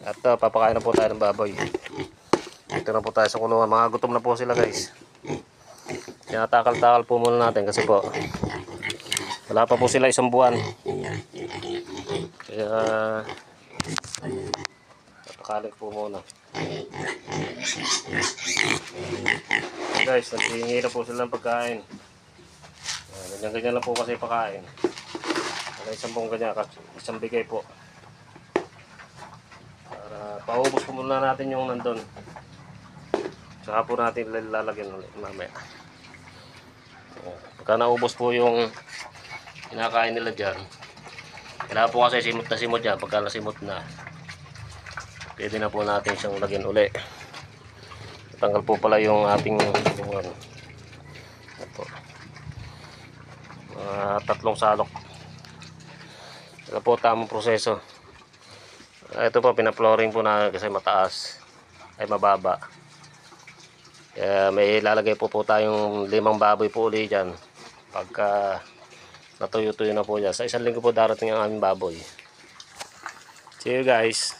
At papakain na po tayo ng baboy. Dito na po tayo sa kulungan. Mga gutom na po sila guys. Tinatakal-takal po muna natin kasi po wala pa po sila isang buwan. Kaya papakain po muna. Guys, naghihingi na po sila ng pagkain. Ganyan-ganyan lang po kasi pakain. Isang pong ganyan, isang bigay po. Para paubos po muna natin yung nandun. Saka po natin lalagyan ulit mamaya. Pagka naubos po yung kinakain nila dyan, kailangan po kasi simot na simot dyan. Pagka nasimot na, pwede na po natin siyang lagyan ulit. Tanggal po pala yung ating bungan. Ito. 3 salok. Ito po tamang proseso. Ito po pinaploring po na kasi mataas ay mababa. Kaya may ilalagay po tayong 5 baboy po ulit dyan. Pagka natuyo-tuyo na po dyan. Sa isang linggo po darating ang aming baboy. See you guys.